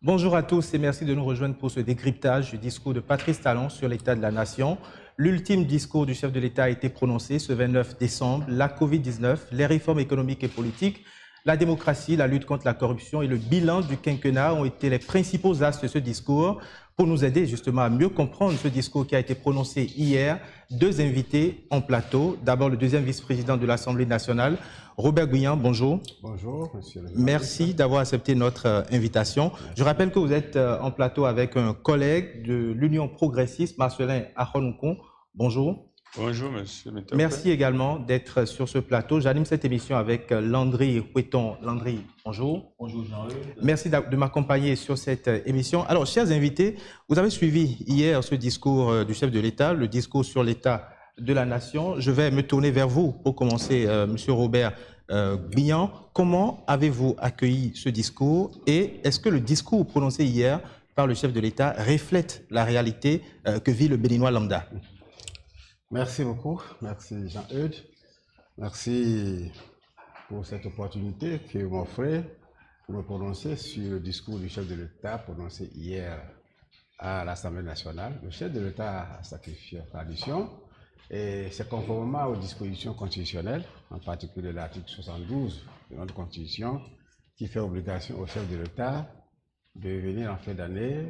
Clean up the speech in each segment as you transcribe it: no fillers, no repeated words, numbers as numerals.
Bonjour à tous et merci de nous rejoindre pour ce décryptage du discours de Patrice Talon sur l'état de la nation. L'ultime discours du chef de l'État a été prononcé ce 29 décembre. La Covid-19, les réformes économiques et politiques, la démocratie, la lutte contre la corruption et le bilan du quinquennat ont été les principaux axes de ce discours. Pour nous aider justement à mieux comprendre ce discours qui a été prononcé hier, deux invités en plateau. D'abord le deuxième vice-président de l'Assemblée nationale, Robert Guignan, bonjour. Bonjour, monsieur le journaliste. Merci d'avoir accepté notre invitation. Merci. Je rappelle que vous êtes en plateau avec un collègue de l'Union progressiste, Marcelin Akhonoukoun. Bonjour. Bonjour, monsieur Métopé. Merci également d'être sur ce plateau. J'anime cette émission avec Landry Hueton. Landry, bonjour. Bonjour Jean-Eudes. Merci de m'accompagner sur cette émission. Alors, chers invités, vous avez suivi hier ce discours du chef de l'État, le discours sur l'état de la nation. Je vais me tourner vers vous pour commencer, monsieur Robert Guignan. Comment avez-vous accueilli ce discours et est-ce que le discours prononcé hier par le chef de l'État reflète la réalité que vit le Béninois lambda? Merci beaucoup, merci Jean-Eudes. Merci pour cette opportunité que vous m'offrez pour me prononcer sur le discours du chef de l'État prononcé hier à l'Assemblée nationale. Le chef de l'État a sacrifié la tradition et c'est conformément aux dispositions constitutionnelles, en particulier l'article 72 de notre Constitution, qui fait obligation au chef de l'État de venir en fin d'année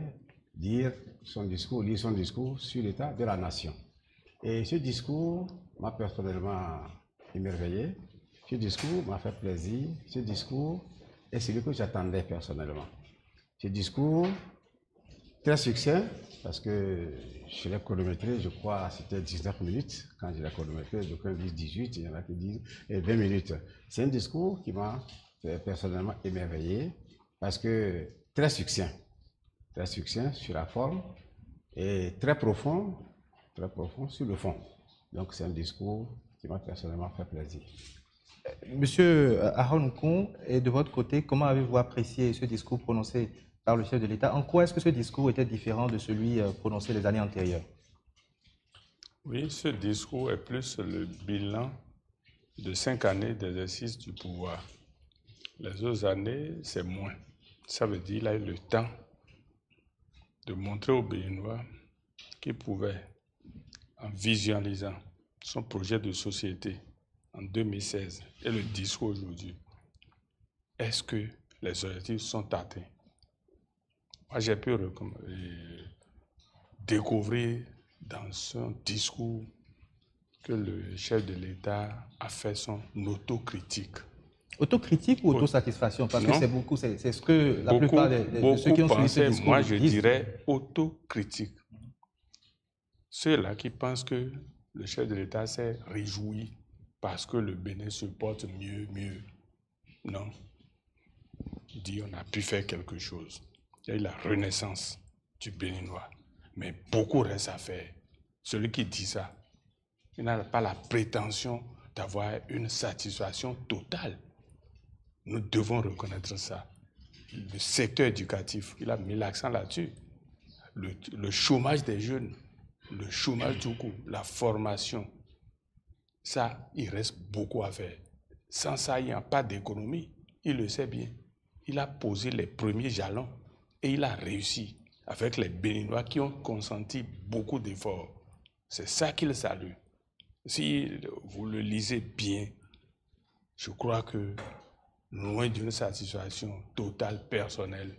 lire son discours sur l'état de la nation. Et ce discours m'a personnellement émerveillé, ce discours m'a fait plaisir, ce discours est celui que j'attendais personnellement. Ce discours très succinct, parce que je l'ai chronométré, je crois c'était 19 minutes, quand je l'ai chronométré, donc 18, il y en a qui disent 20 minutes. C'est un discours qui m'a personnellement émerveillé, parce que très succinct sur la forme, et très profond sur le fond. Donc c'est un discours qui m'a personnellement fait plaisir. Monsieur Akhonoukoun, et de votre côté, comment avez-vous apprécié ce discours prononcé par le chef de l'État? En quoi est-ce que ce discours était différent de celui prononcé les années antérieures? Oui, ce discours est plus le bilan de 5 années d'exercice du pouvoir. Les autres années, c'est moins. Ça veut dire qu'il a eu le temps de montrer aux Béninois qu'il pouvait, en visualisant son projet de société en 2016 et le discours aujourd'hui, est-ce que les objectifs sont atteints? Moi, j'ai pu découvrir dans son discours que le chef de l'État a fait son autocritique. Autocritique ou autosatisfaction? Parce que c'est beaucoup, c'est ce que la Beaucoup, plupart de ceux qui ont suivi ce discours moi je disent. dirais autocritique. Ceux-là qui pensent que le chef de l'État s'est réjoui parce que le Bénin se porte mieux. Non. Il dit on a pu faire quelque chose. Il y a eu la renaissance du Béninois. Mais beaucoup reste à faire. Celui qui dit ça, il n'a pas la prétention d'avoir une satisfaction totale. Nous devons reconnaître ça. Le secteur éducatif, il a mis l'accent là-dessus. Le chômage des jeunes, le chômage tout court, la formation, ça, il reste beaucoup à faire. Sans ça, il n'y a pas d'économie. Il le sait bien. Il a posé les premiers jalons et il a réussi avec les Béninois qui ont consenti beaucoup d'efforts. C'est ça qu'il salue. Si vous le lisez bien, je crois que loin d'une satisfaction totale personnelle,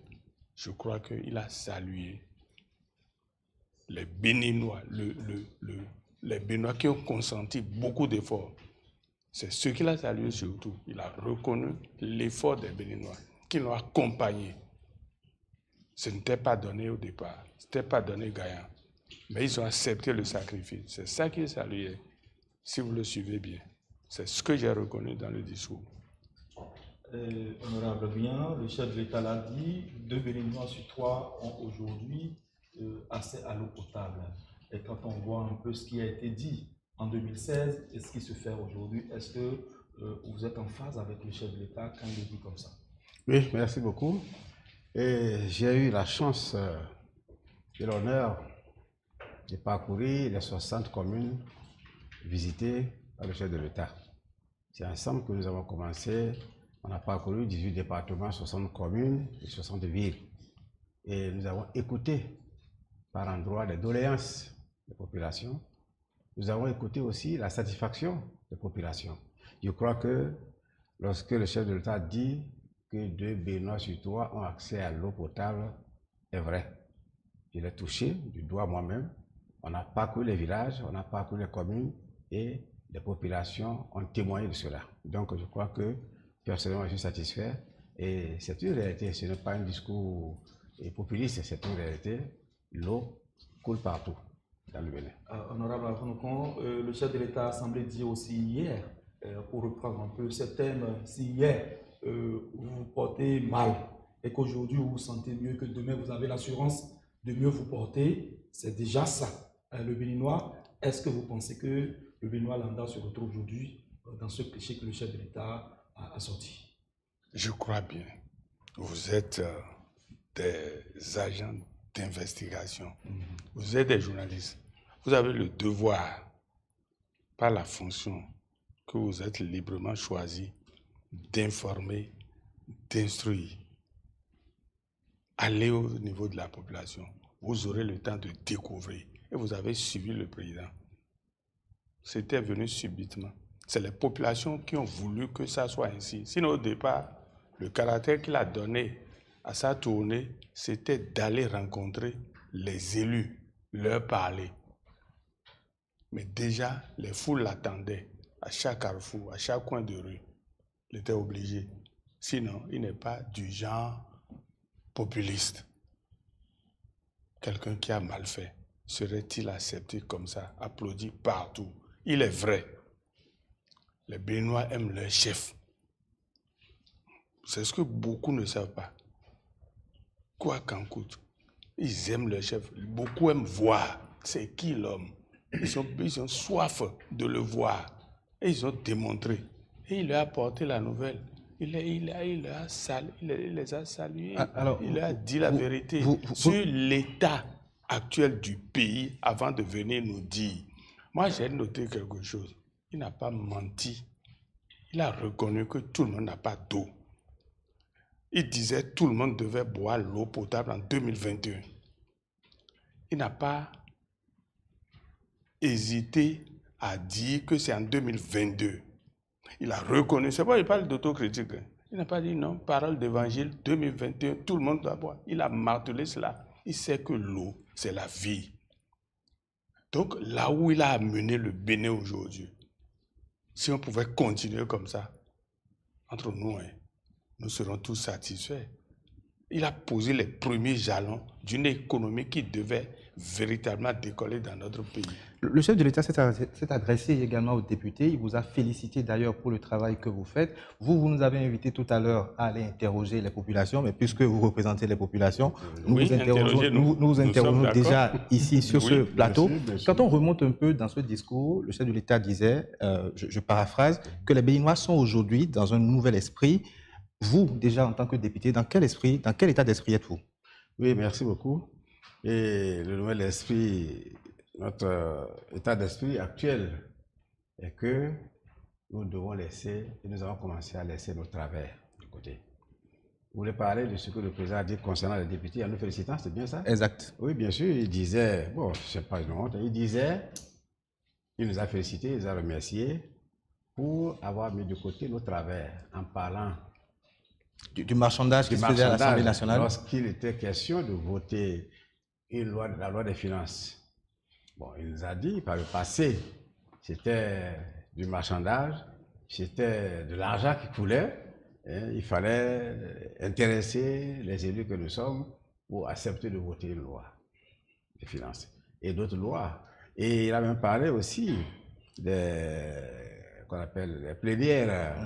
je crois qu'il a salué les Béninois, les Béninois qui ont consenti beaucoup d'efforts. C'est ce qu'il a salué surtout. Il a reconnu l'effort des Béninois qui l'ont accompagné. Ce n'était pas donné au départ, ce n'était pas donné gagnant. Mais ils ont accepté le sacrifice. C'est ça qu'il saluait, si vous le suivez bien. C'est ce que j'ai reconnu dans le discours. Honorable Bien, le chef de l'État l'a dit, 2 Béninois sur 3 ont aujourd'hui accès à l'eau potable. Et quand on voit un peu ce qui a été dit en 2016 et ce qui se fait aujourd'hui, est-ce que vous êtes en phase avec le chef de l'État quand il le dit comme ça? Oui, merci beaucoup. Et j'ai eu la chance et l'honneur de parcourir les 60 communes visitées par le chef de l'État. C'est ensemble que nous avons commencé. On a parcouru 18 départements, 60 communes et 60 villes. et nous avons écouté par endroits les doléances des populations. Nous avons écouté aussi la satisfaction des populations. Je crois que lorsque le chef de l'État dit que 2 Béninois sur 3 ont accès à l'eau potable, est vrai. Je l'ai touché du doigt moi-même. On a parcouru les villages, on a parcouru les communes et les populations ont témoigné de cela. Donc je crois que personnellement je suis satisfait et c'est une réalité, ce n'est pas un discours populiste, c'est une réalité. L'eau coule partout dans le Bénin. Honorable Afonokon, le chef de l'État a semblé dire aussi hier, pour reprendre un peu ce thème, si hier vous vous portez mal et qu'aujourd'hui vous vous sentez mieux, que demain vous avez l'assurance de mieux vous porter, c'est déjà ça. Le Béninois, est-ce que vous pensez que le Béninois lambda se retrouve aujourd'hui dans ce cliché que le chef de l'État a sorti? Je crois bien. Vous êtes des agents d'investigation. Vous êtes des journalistes. Vous avez le devoir, par la fonction que vous êtes librement choisi, d'informer, d'instruire. Allez au niveau de la population. Vous aurez le temps de découvrir. Et vous avez suivi le président. C'était venu subitement. C'est les populations qui ont voulu que ça soit ainsi. Sinon, au départ, le caractère qu'il a donné à sa tournée, c'était d'aller rencontrer les élus, leur parler. Mais déjà, les foules l'attendaient à chaque carrefour, à chaque coin de rue. Il était obligé. Sinon, il n'est pas du genre populiste. Quelqu'un qui a mal fait, serait-il accepté comme ça, applaudi partout? Il est vrai. Les Béninois aiment leur chef. C'est ce que beaucoup ne savent pas. Quoi qu'en coûte, ils aiment leur chef. Beaucoup aiment voir c'est qui l'homme. Ils ont soif de le voir. Et ils ont démontré. Et il leur a apporté la nouvelle. Il les a salués. Alors, il leur a dit la vérité sur l'état actuel du pays avant de venir nous dire. Moi, j'ai noté quelque chose. Il n'a pas menti. Il a reconnu que tout le monde n'a pas d'eau. Il disait que tout le monde devait boire l'eau potable en 2021. Il n'a pas hésité à dire que c'est en 2022. Il a reconnu. C'est pas il parle d'autocritique. Il n'a pas dit non, parole d'évangile 2021, tout le monde doit boire. Il a martelé cela. Il sait que l'eau, c'est la vie. Donc, là où il a amené le Bénin aujourd'hui, si on pouvait continuer comme ça, entre nous, nous serons tous satisfaits. Il a posé les premiers jalons d'une économie qui devait véritablement décoller dans notre pays. Le chef de l'État s'est adressé également aux députés. Il vous a félicité d'ailleurs pour le travail que vous faites. Vous nous avez invité tout à l'heure à aller interroger les populations, mais puisque vous représentez les populations, nous vous interrogeons déjà ici sur ce plateau. Bien sûr. Quand on remonte un peu dans ce discours, le chef de l'État disait, je paraphrase, que les Béninois sont aujourd'hui dans un nouvel esprit. Vous, déjà en tant que député, dans quel état d'esprit êtes-vous? Oui, merci beaucoup. Et le nouvel esprit, notre état d'esprit actuel est que nous devons laisser, et nous avons commencé à laisser nos travers de côté. Vous voulez parler de ce que le président a dit concernant les députés en nous félicitant, c'est bien ça? Exact. Oui, bien sûr, il disait, bon, je ne sais pas une honte, il nous a félicités, il nous a remerciés pour avoir mis de côté nos travers en parlant du marchandage qui se faisait à l'Assemblée nationale. Lorsqu'il était question de voter la loi des finances. Bon, il nous a dit par le passé, c'était du marchandage, c'était de l'argent qui coulait. Il fallait intéresser les élus que nous sommes pour accepter de voter une loi des finances et d'autres lois. Et il a même parlé aussi qu'on appelle les plénières,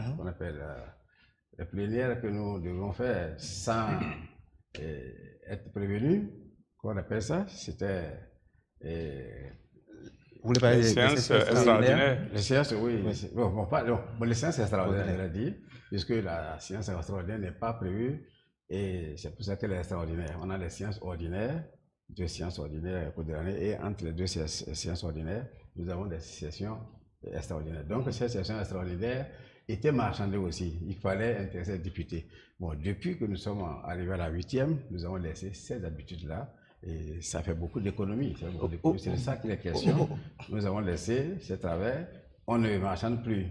les plénières que nous devons faire sans être prévenus. Qu'on appelle ça? C'était... Vous voulez parler des séances extraordinaires? Les séances, oui. Les séances extraordinaires, il a dit, puisque la séance extraordinaire n'est pas prévue, et c'est pour ça qu'elle est extraordinaire. On a les séances ordinaires, 2 séances ordinaires au cours de l'année, et entre les 2 séances ordinaires, nous avons des sessions extraordinaires. Donc, ces sessions extraordinaires, était marchandé aussi. Il fallait intéresser les députés. Bon, depuis que nous sommes arrivés à la 8e, nous avons laissé ces habitudes-là et ça fait beaucoup d'économies. C'est de ça qu'il est question. Nous avons laissé ce travers. On ne marchande plus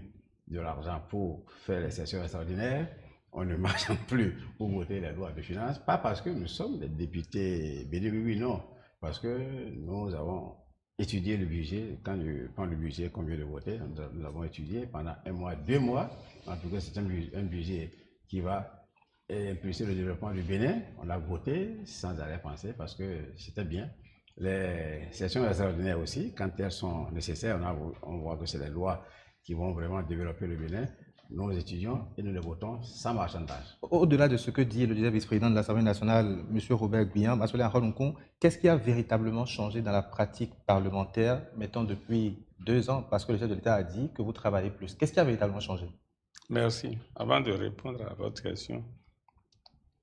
de l'argent pour faire les sessions extraordinaires. On ne marchande plus pour voter les lois de finances. Pas parce que nous sommes des députés bénévoles, non. Parce que nous avons étudié le budget. Quand le budget qu'on vient de voter, nous l'avons étudié pendant 1 mois, 2 mois. En tout cas, c'est un budget qui va impulser le développement du Bénin. On l'a voté sans arrière-pensée parce que c'était bien. Les sessions extraordinaires aussi, quand elles sont nécessaires, on voit que c'est les lois qui vont vraiment développer le Bénin. Nous étudions et nous les votons sans marchandage. Au-delà de ce que dit le deuxième vice-président de l'Assemblée nationale, M. Robert Guiyan, qu'est-ce qui a véritablement changé dans la pratique parlementaire, mettons depuis 2 ans, parce que le chef de l'État a dit que vous travaillez plus. Qu'est-ce qui a véritablement changé? Merci. Avant de répondre à votre question,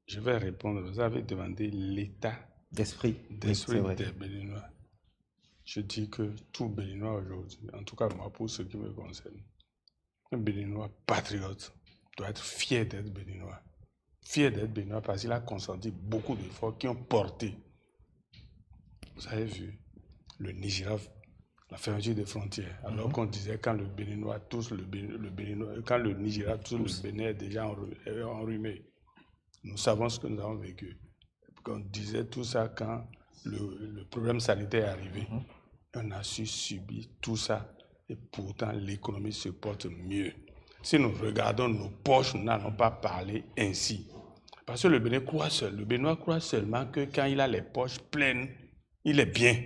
je vais répondre. Vous avez demandé l'état d'esprit des Béninois. Je dis que tout Béninois aujourd'hui, en tout cas moi pour ce qui me concerne, un Béninois patriote doit être fier d'être Béninois. Fier d'être Béninois parce qu'il a consenti beaucoup d'efforts qui ont porté. Vous avez vu le Nigeria, la fermeture des frontières, alors qu'on disait quand le Béninois touche le Béninois, quand le Nigeria touche le Bénin est déjà enrhumé. Nous savons ce que nous avons vécu. On disait tout ça quand le problème sanitaire est arrivé. On a su subir tout ça et pourtant l'économie se porte mieux. Si nous regardons nos poches, nous n'allons pas parler ainsi. Parce que le Bénin croit seul. Le Béninois croit seulement que quand il a les poches pleines, il est bien.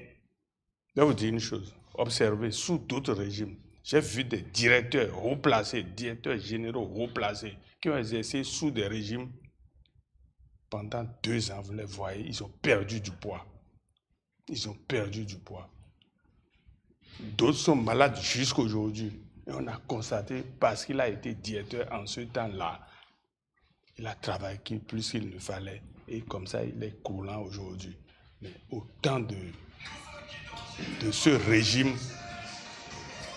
Je vais vous dire une chose. Observez, sous d'autres régimes, j'ai vu des directeurs haut placés, directeurs généraux haut placés, qui ont exercé sous des régimes pendant 2 ans. Vous les voyez, ils ont perdu du poids. Ils ont perdu du poids. D'autres sont malades jusqu'à aujourd'hui. Et on a constaté, parce qu'il a été directeur en ce temps-là, il a travaillé plus qu'il ne fallait. Et comme ça, il est coulant aujourd'hui. Mais au temps de ce régime,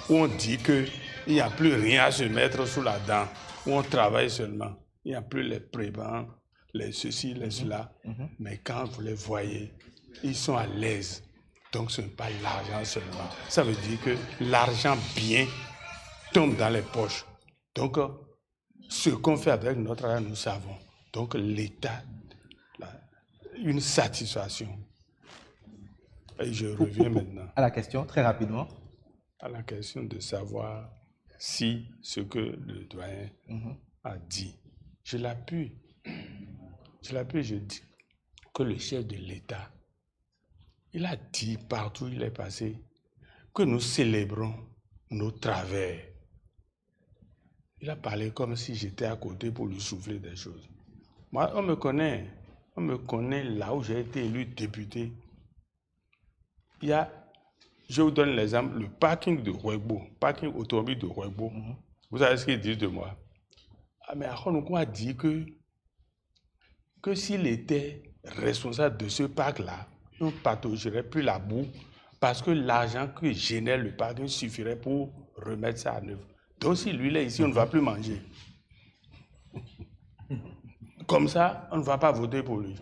où on dit qu'il n'y a plus rien à se mettre sous la dent, où on travaille seulement, il n'y a plus les prébans, les ceci, les cela. Mais quand vous les voyez, ils sont à l'aise. Donc ce n'est pas l'argent seulement. Ça veut dire que l'argent bien tombe dans les poches. Donc ce qu'on fait avec notre argent, nous savons. Donc l'État, une satisfaction. Et je reviens maintenant à la question, très rapidement. À la question de savoir si ce que le doyen a dit, je l'appuie. Je dis que le chef de l'État, il a dit partout où il est passé que nous célébrons nos travers. Il a parlé comme si j'étais à côté pour lui souffler des choses. Moi, on me connaît là où j'ai été élu député. Je vous donne l'exemple, le parking de Rouegbo, parking automobile de Rouegbo. Vous savez ce qu'ils disent de moi? Mais Akhonoukou a dit que s'il était responsable de ce parc-là, on ne pataugerait plus la boue parce que l'argent que génère le parking suffirait pour remettre ça à neuf. Donc si lui est ici, on ne va plus manger. Comme ça, on ne va pas voter pour lui.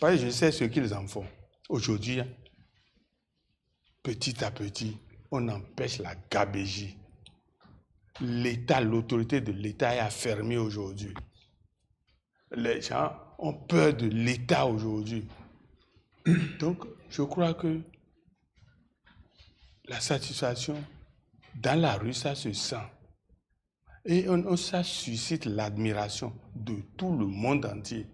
Parce que je sais ce qu'ils en font. Aujourd'hui, petit à petit, on empêche la gabégie. L'État, l'autorité de l'État est affermie aujourd'hui. Les gens ont peur de l'État aujourd'hui. Donc, je crois que la satisfaction, dans la rue, ça se sent. Et ça suscite l'admiration de tout le monde entier.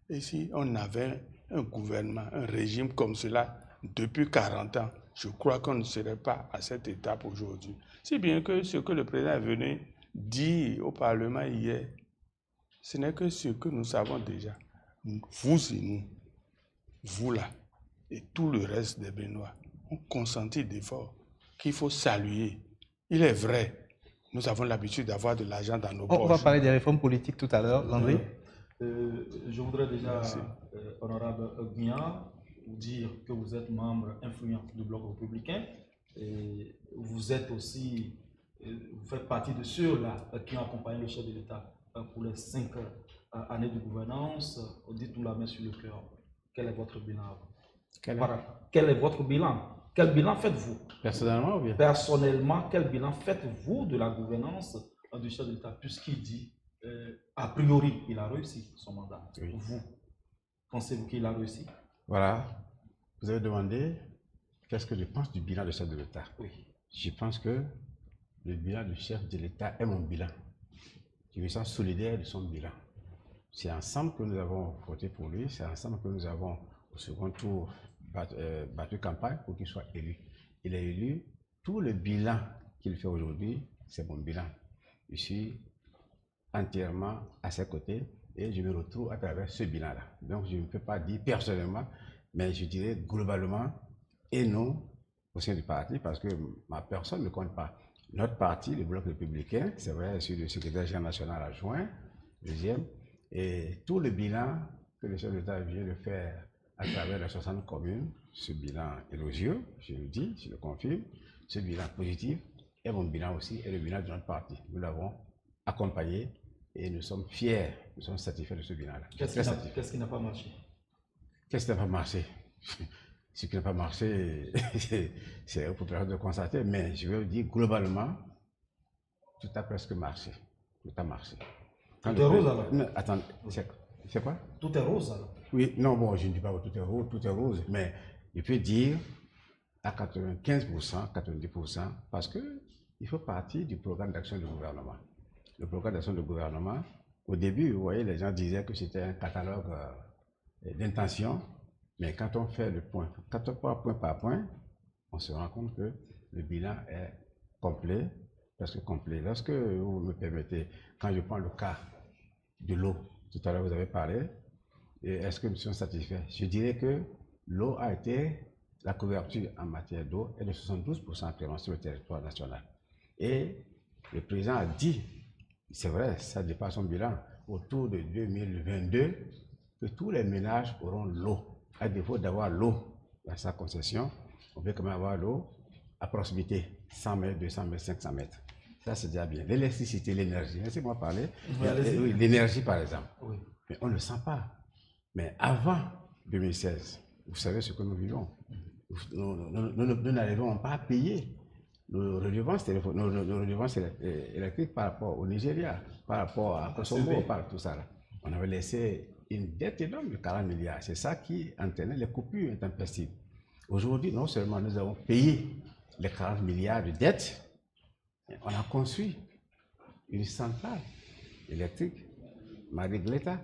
Et si on avait un gouvernement, un régime comme cela depuis 40 ans, je crois qu'on ne serait pas à cette étape aujourd'hui. Si bien que ce que le président est venu dire au Parlement hier, ce n'est que ce que nous savons déjà. Vous et nous, vous là, et tout le reste des Béninois, ont consenti d'efforts qu'il faut saluer. Il est vrai, nous avons l'habitude d'avoir de l'argent dans nos poches. On va parler des réformes politiques tout à l'heure, Landry. Je voudrais déjà, honorable Guiyan, vous dire que vous êtes membre influent du Bloc républicain et vous êtes aussi vous faites partie de ceux-là qui ont accompagné le chef de l'État pour les 5 années de gouvernance. Dites-nous la main sur le cœur. Quel est votre bilan? Quel est votre bilan? Quel bilan faites-vous? Personnellement ou bien? Personnellement, quel bilan faites-vous de la gouvernance du chef de l'État, puisqu'il dit, a priori, il a réussi son mandat. Oui. Vous, pensez-vous qu'il a réussi? Voilà. Vous avez demandé qu'est-ce que je pense du bilan du chef de l'État. Oui. Je pense que le bilan du chef de l'État est mon bilan. Je me sens solidaire de son bilan. C'est ensemble que nous avons voté pour lui, c'est ensemble que nous avons, au second tour, battu campagne pour qu'il soit élu. Il est élu. Tout le bilan qu'il fait aujourd'hui, c'est mon bilan. Je suis entièrement à ses côtés et je me retrouve à travers ce bilan-là. Donc je ne peux pas dire personnellement, mais je dirais globalement, et nous, au sein du parti, parce que ma personne ne compte pas. Notre parti, le Bloc républicain, c'est vrai, je suis le secrétaire général national adjoint, deuxième, et tout le bilan que le chef de l'État vient de faire à travers les 60 communes, ce bilan élogieux, je le dis, je le confirme, ce bilan positif est mon bilan aussi et le bilan de notre parti. Nous l'avons accompagné et nous sommes fiers, nous sommes satisfaits de ce bilan-là. Qu'est-ce qui n'a pas marché? Qu'est-ce qui n'a pas marché? Ce qui n'a pas marché, c'est pour personne de constater, mais je vais vous dire globalement, tout a presque marché. Tout a marché. Tout est rose alors? Non, attendez, c'est quoi? Tout est rose alors? Oui, non, bon, je ne dis pas que tout est rose, mais je peux dire à 95%, 90%, parce qu'il faut partir du programme d'action du gouvernement. Le programme d'action du gouvernement, au début, vous voyez, les gens disaient que c'était un catalogue d'intentions, mais quand on fait le point, quand on prend point par point, on se rend compte que le bilan est complet, presque complet. Lorsque vous me permettez, quand je prends le cas de l'eau, tout à l'heure vous avez parlé, et est-ce que nous sommes satisfaits? Je dirais que l'eau a été, la couverture en matière d'eau est de 72% actuellement sur le territoire national. Et le président a dit, c'est vrai, ça dépasse son bilan, autour de 2022, que tous les ménages auront l'eau. À défaut d'avoir l'eau dans sa concession, on peut quand même avoir l'eau à proximité, 100 mètres, 200 mètres, 500 mètres. Ça, c'est déjà bien. L'électricité, l'énergie, laissez-moi parler. Oui, l'énergie, par exemple. Oui. Mais on ne le sent pas. Mais avant 2016, vous savez ce que nous vivons. Nous n'arrivons pas à payer nos redevances électriques par rapport au Nigeria, par rapport à Kosovo, par tout ça. Là. On avait laissé une dette énorme de 40 milliards. C'est ça qui entraînait les coupures intempestives. Aujourd'hui, non seulement nous avons payé les 40 milliards de dettes, mais on a construit une centrale électrique, Marie-Gleta.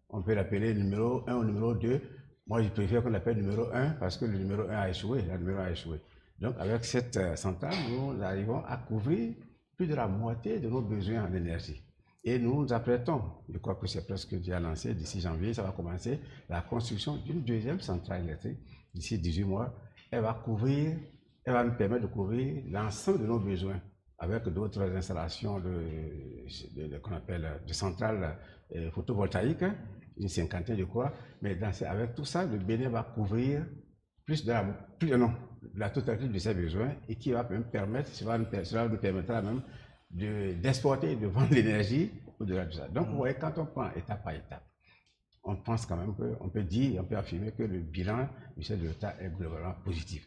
On peut l'appeler numéro 1 ou numéro 2. Moi, je préfère qu'on l'appelle numéro 1 parce que le numéro 1 a échoué. Le numéro 1 a échoué. Donc, avec cette centrale, nous arrivons à couvrir plus de la moitié de nos besoins en énergie. Et nous nous apprêtons, je crois que c'est presque déjà lancé, d'ici janvier, ça va commencer, la construction d'une deuxième centrale électrique. D'ici 18 mois, elle va nous permettre de couvrir l'ensemble de nos besoins avec d'autres installations qu'on appelle de centrales photovoltaïques, une cinquantaine, je crois. Mais avec tout ça, le Bénin va couvrir la totalité de ses besoins et qui va même permettre, cela nous permettra même d'exporter et de vendre l'énergie au-delà de ça. Donc, vous voyez, quand on prend étape par étape, on pense quand même qu'on peut dire, on peut affirmer que le bilan du chef de l'État est globalement positif.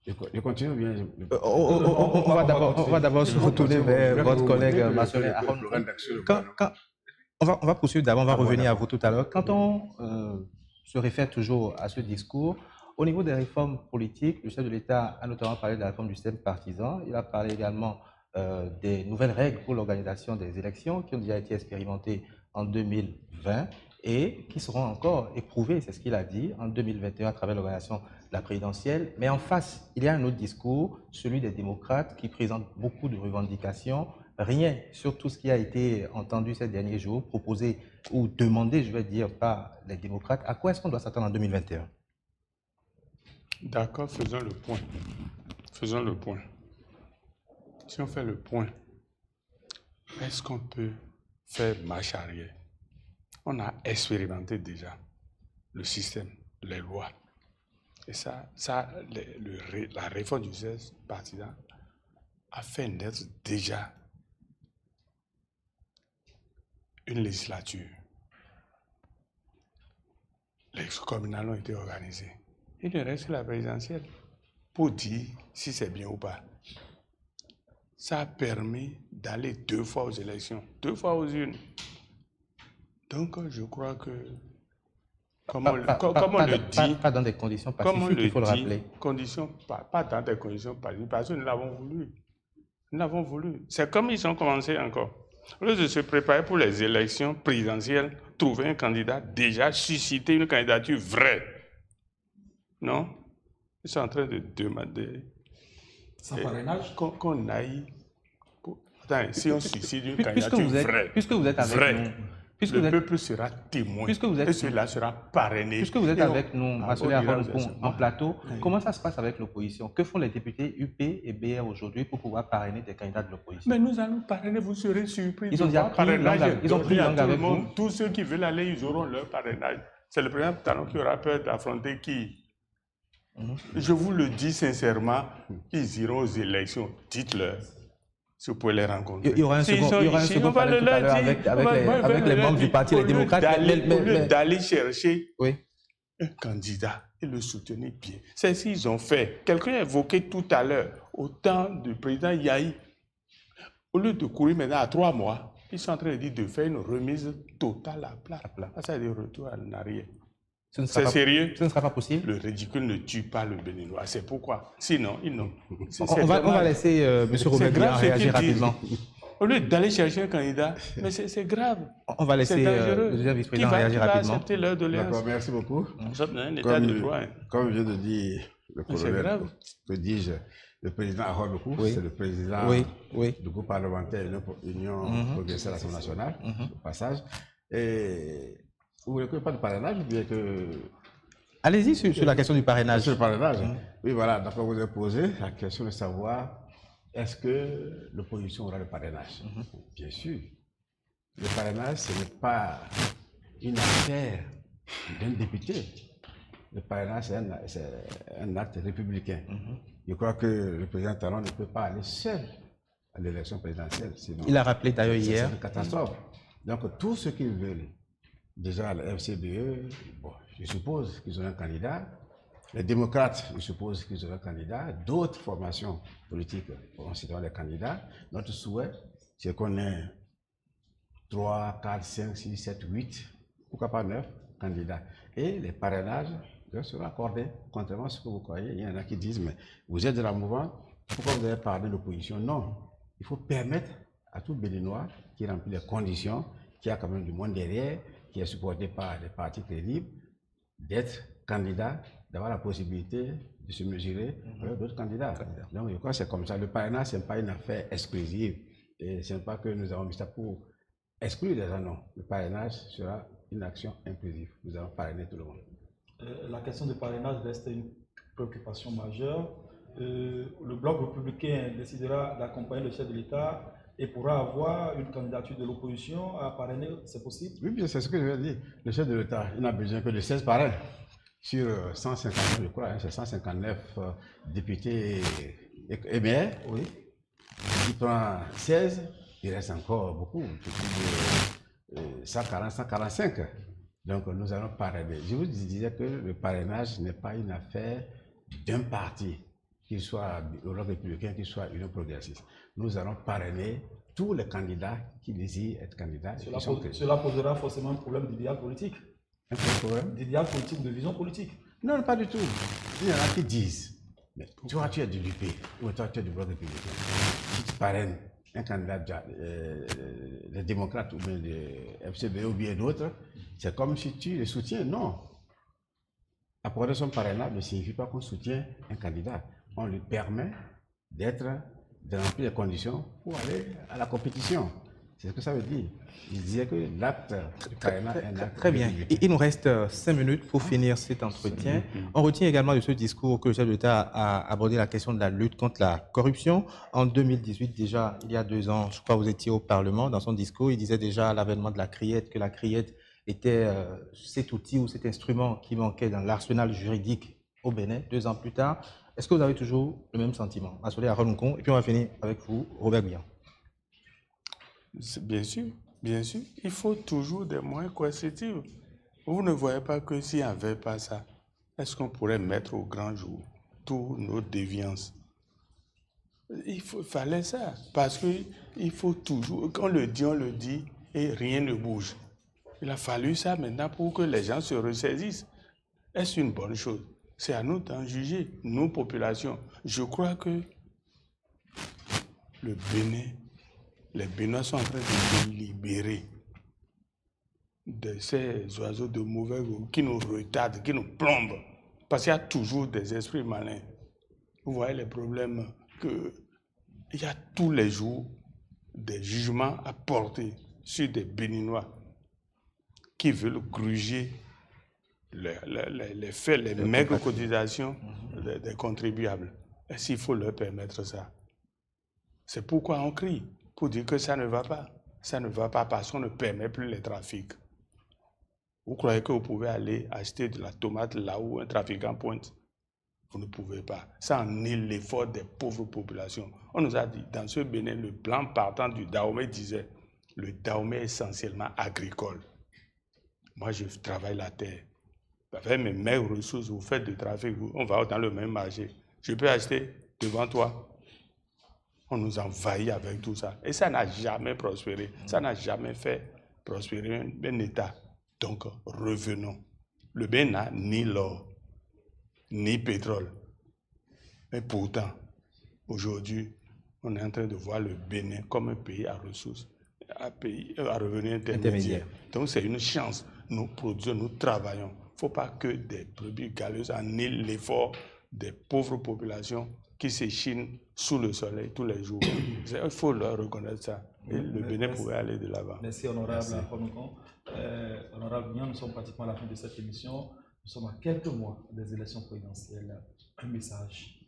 Je continue bien. On va d'abord se retourner vers votre collègue Marcelin. On va poursuivre d'abord, on va revenir à vous tout à l'heure. Quand on se réfère toujours à ce discours, au niveau des réformes politiques, le chef de l'État a notamment parlé de la réforme du système partisan. Il a parlé également des nouvelles règles pour l'organisation des élections qui ont déjà été expérimentées en 2020 et qui seront encore éprouvées, c'est ce qu'il a dit, en 2021 à travers l'organisation de la présidentielle. Mais en face, il y a un autre discours, celui des démocrates, qui présente beaucoup de revendications. Rien sur tout ce qui a été entendu ces derniers jours, proposé ou demandé, je vais dire, par les démocrates. À quoi est-ce qu'on doit s'attendre en 2021? D'accord, faisons le point. Faisons le point. Si on fait le point, est-ce qu'on peut faire marche arrière? On a expérimenté déjà le système, les lois. Et la réforme du 16 partisan afin d'être déjà une législature. Les communales ont été organisées. Il ne reste que la présidentielle pour dire si c'est bien ou pas. Ça a permis d'aller 2 fois aux élections, 2 fois aux urnes. Donc, je crois que, comme on le dit, pas dans des conditions pacifiques, il faut le rappeler. Pas dans des conditions pacifiques, parce que nous l'avons voulu. Nous l'avons voulu. C'est comme ils ont commencé encore. Au lieu de se préparer pour les élections présidentielles, trouver un candidat, déjà susciter une candidature vraie. Non? Ils sont en train de demander qu'on aille. Attends, si on suscite une candidature vraie, puisque vous êtes avec nous, le peuple sera témoin et cela sera parrainé. Puisque vous êtes avec nous, en plateau, comment ça se passe avec l'opposition? Que font les députés UP et BR aujourd'hui pour pouvoir parrainer des candidats de l'opposition? Mais nous allons parrainer, vous serez surpris. Ils ont déjà pris langue avec vous. Tous ceux qui veulent aller, ils auront leur parrainage. C'est le président Talon qui aura peur d'affronter qui? Je vous le dis sincèrement, ils iront aux élections. Dites-leur. Si vous pouvez les rencontrer. Il y aura un second panel tout à l'heure avec les membres du parti, les démocrates. Au lieu d'aller chercher un candidat et le soutenir bien. C'est ce qu'ils ont fait. Quelqu'un a évoqué tout à l'heure, au temps du président Yahi, au lieu de courir maintenant à 3 mois, ils sont en train de dire de faire une remise totale à plat. Ça veut dire retour en arrière. C'est sérieux? Ce ne sera pas possible. Le ridicule ne tue pas le béninois. C'est pourquoi. Sinon, ils n'ont. On va laisser M. Robert Bilan réagir rapidement. Au lieu d'aller chercher un candidat, mais c'est grave. On va laisser le deuxième vice-président réagir rapidement. D'accord, merci beaucoup. Nous sommes dans un état de droit. Comme vient de dire le colonel, que dis-je, le président Harold Loukou, c'est le président du groupe parlementaire Union progressive à l'Assemblée nationale, au passage. Et vous ne voulez pas de parrainage ou bien que... Allez-y sur la question du parrainage. Sur le parrainage. Oui, voilà. D'après vous avez posé la question de savoir est-ce que l'opposition aura le parrainage. Bien sûr. Le parrainage, ce n'est pas une affaire d'un député. Le parrainage, c'est un acte républicain. Je crois que le président Talon ne peut pas aller seul à l'élection présidentielle. Sinon, il a rappelé d'ailleurs hier. C'est une catastrophe. Donc, tous ceux qui veulent, déjà le FCBE, bon, je suppose qu'ils ont un candidat. Les démocrates, je suppose qu'ils ont un candidat. D'autres formations politiques considèrent les candidats. Notre souhait, c'est qu'on ait 3, 4, 5, 6, 7, 8, pourquoi pas 9 candidats. Et les parrainages seront accordés, contrairement à ce que vous croyez. Il y en a qui disent, mais vous êtes de la mouvance, pourquoi vous avez parlé de l'opposition? Non, il faut permettre à tout Béninois qui remplit les conditions, qui a quand même du monde derrière, qui est supporté par des partis crédibles, d'être candidat, d'avoir la possibilité de se mesurer avec d'autres candidats. Donc, je crois que c'est comme ça. Le parrainage, ce n'est pas une affaire exclusive. Et ce n'est pas que nous avons mis ça pour exclure les gens, non. Le parrainage sera une action inclusive. Nous allons parrainer tout le monde. La question du parrainage reste une préoccupation majeure. Le bloc républicain décidera d'accompagner le chef de l'État et pourra avoir une candidature de l'opposition à parrainer, c'est possible? Oui, bien, c'est ce que je viens de dire. Le chef de l'État, il n'a besoin que de 16 parrains. Sur 159, je crois, hein, c'est 159 députés et maires. Oui. Il prend 16, il reste encore beaucoup, plus de 140, 145. Donc nous allons parrainer. Je vous disais que le parrainage n'est pas une affaire d'un parti, qu'il soit le bloc républicain, qu'il soit Union progressiste. Nous allons parrainer tous les candidats qui désirent être candidats. Cela posera forcément un problème d'idéal politique. Un problème d'idéal politique, de vision politique. Non, pas du tout. Il y en a qui disent, mais toi tu es du l'UP, ou toi tu es du bloc républicain. Si tu parraines un candidat des démocrates ou bien des FCB ou bien d'autres, c'est comme si tu les soutiens. Non. Apporter son parrainage ne signifie pas qu'on soutient un candidat. On lui permet de remplir les conditions pour aller à la compétition. C'est ce que ça veut dire. Il disait que l'acte du parrainage est un acte. Très bien. Il nous reste 5 minutes pour finir cet entretien. On retient également de ce discours que le chef de l'État a abordé la question de la lutte contre la corruption. En 2018, déjà, il y a 2 ans, je crois que vous étiez au Parlement. Dans son discours, il disait déjà à l'avènement de la CRIET que la CRIET était cet outil ou cet instrument qui manquait dans l'arsenal juridique au Bénin. 2 ans plus tard, Est-ce que vous avez toujours le même sentiment? Massolé Arononkon, et puis on va finir avec vous, Robert Gouyan. Bien sûr, bien sûr. Il faut toujours des moyens coercitifs. Vous ne voyez pas que s'il n'y avait pas ça, est-ce qu'on pourrait mettre au grand jour toutes nos déviances? Il fallait ça, parce qu'il faut toujours, quand on le dit, et rien ne bouge. Il a fallu ça maintenant pour que les gens se ressaisissent. Est-ce une bonne chose? C'est à nous d'en juger, nous, population. Je crois que le Bénin, les Béninois sont en train de se libérer de ces oiseaux de mauvais goût qui nous retardent, qui nous plombent. Parce qu'il y a toujours des esprits malins. Vous voyez les problèmes il y a tous les jours des jugements à porter sur des Béninois qui veulent gruger les faits, les maigres cotisations des contribuables. Est-ce qu'il faut leur permettre ça? C'est pourquoi on crie, pour dire que ça ne va pas. Ça ne va pas parce qu'on ne permet plus les trafics. Vous croyez que vous pouvez aller acheter de la tomate là où un trafiquant pointe? Vous ne pouvez pas. Ça annule l'effort des pauvres populations. On nous a dit, dans ce Bénin, le plan partant du Dahomey disait, le Dahomey est essentiellement agricole. Moi, je travaille la terre. Avec mes meilleures ressources, vous faites du trafic, on va dans le même marché. Je peux acheter devant toi. On nous envahit avec tout ça. Et ça n'a jamais prospéré. Ça n'a jamais fait prospérer un État. Donc, revenons. Le Bénin n'a ni l'or, ni pétrole. Mais pourtant, aujourd'hui, on est en train de voir le Bénin comme un pays à ressources, un pays à revenus intermédiaires. Donc, c'est une chance. Nous produisons, nous travaillons. Il ne faut pas que des brebis galeuses annulent l'effort des pauvres populations qui s'échinent sous le soleil tous les jours. Il faut leur reconnaître ça. Et le Bénin pourrait aller de l'avant. Merci, honorable Arononkon. Honorable Gouyan, nous sommes pratiquement à la fin de cette émission. Nous sommes à quelques mois des élections présidentielles. Un message.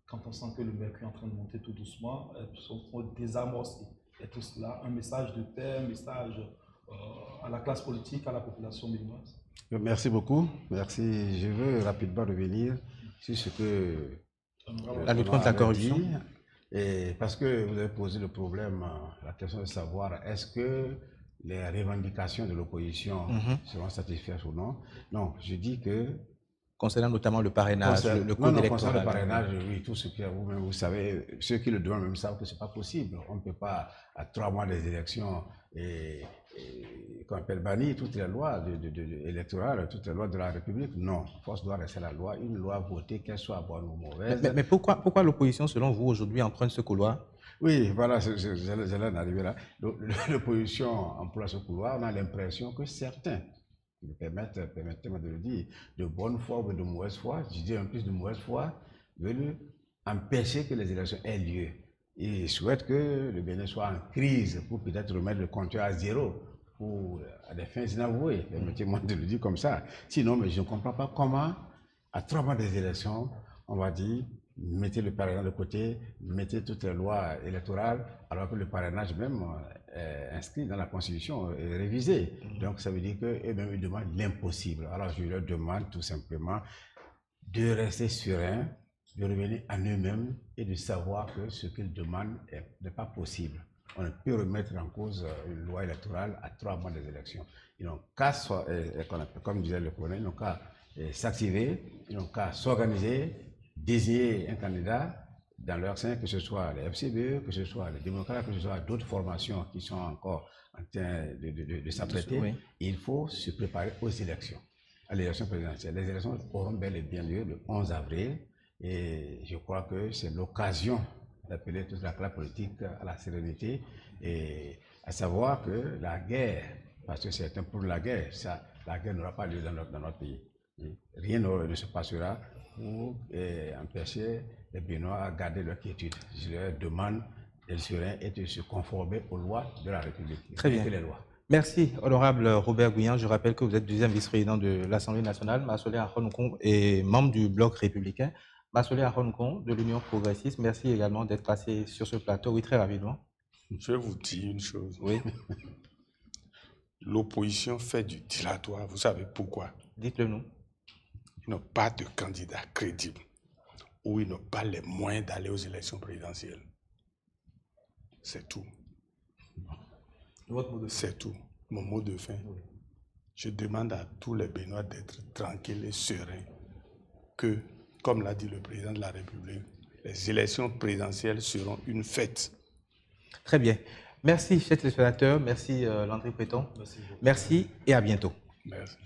Quand on sent que le mercure est en train de monter tout doucement, il faut désamorcer. Et tout cela, un message de paix, un message à la classe politique, à la population béninoise. Merci beaucoup. Merci. Je veux rapidement revenir sur ce que la lutte contre la corruption. Et parce que vous avez posé le problème, la question de savoir est-ce que les revendications de l'opposition seront satisfaites ou non. Non, je dis que concernant notamment le parrainage, le code électoral. Concernant le parrainage, oui, tout ce que vous-même, vous savez, ceux qui le demandent même savent que ce n'est pas possible. On ne peut pas, à 3 mois des élections, qu'on appelle bannir toutes les lois électorales, toutes les lois de la République. Non, force doit rester la loi, une loi votée, qu'elle soit bonne ou mauvaise. Mais pourquoi l'opposition, selon vous, aujourd'hui, emprunte ce couloir? Oui, voilà, j'allais en arriver là. L'opposition emploie ce couloir, on a l'impression que certains, permettez-moi de le dire, de bonne foi ou de mauvaise foi, je dis en plus de mauvaise foi, veulent empêcher que les élections aient lieu. Et souhaitent que le Bénin soit en crise pour peut-être remettre le compteur à zéro pour à des fins inavouées. Permettez-moi de le dire comme ça. Sinon, mais je ne comprends pas comment, à 3 mois des élections, on va dire, mettez le parrainage de côté, mettez toutes les lois électorales, alors que le parrainage même est inscrit dans la Constitution et révisé. Donc ça veut dire qu'eux-mêmes ils demandent l'impossible. Alors je leur demande tout simplement de rester sereins, de revenir à eux-mêmes et de savoir que ce qu'ils demandent n'est pas possible. On ne peut remettre en cause une loi électorale à 3 mois des élections. Ils n'ont qu'à, comme disait le colonel, ils n'ont qu'à s'activer, ils n'ont qu'à s'organiser, désigner un candidat dans leur sein, que ce soit les FCBE, que ce soit les démocrates, que ce soit d'autres formations qui sont encore en train de s'apprêter. Oui. Il faut se préparer aux élections, à l'élection présidentielle. Les élections auront bel et bien lieu le 11 avril et je crois que c'est l'occasion d'appeler toute la classe politique à la sérénité et à savoir que la guerre, parce que c'est un pour la guerre, la guerre n'aura pas lieu dans notre pays. Rien ne se passera pour empêcher les Béninois à garder leur quiétude. Je leur demande d'être sereins et de se conformer aux lois de la République. Très bien. Les lois. Merci, honorable Robert Gouyan. Je rappelle que vous êtes deuxième vice-président de l'Assemblée nationale, Massolé Arononkon, et membre du Bloc républicain. Massolé Arononkon de l'Union progressiste, merci également d'être passé sur ce plateau. Oui, très rapidement. Je vais vous dire une chose. Oui. L'opposition fait du dilatoire. Vous savez pourquoi? Dites-le nous. Ils n'ont pas de candidat crédible. où ils n'ont pas les moyens d'aller aux élections présidentielles. C'est tout. Votre mot de fin. C'est tout. Mon mot de fin. Oui. Je demande à tous les Béninois d'être tranquilles et sereins que, comme l'a dit le président de la République, les élections présidentielles seront une fête. Très bien. Merci, chers téléspectateurs. Merci, Landry Péton. Merci et à bientôt. Merci.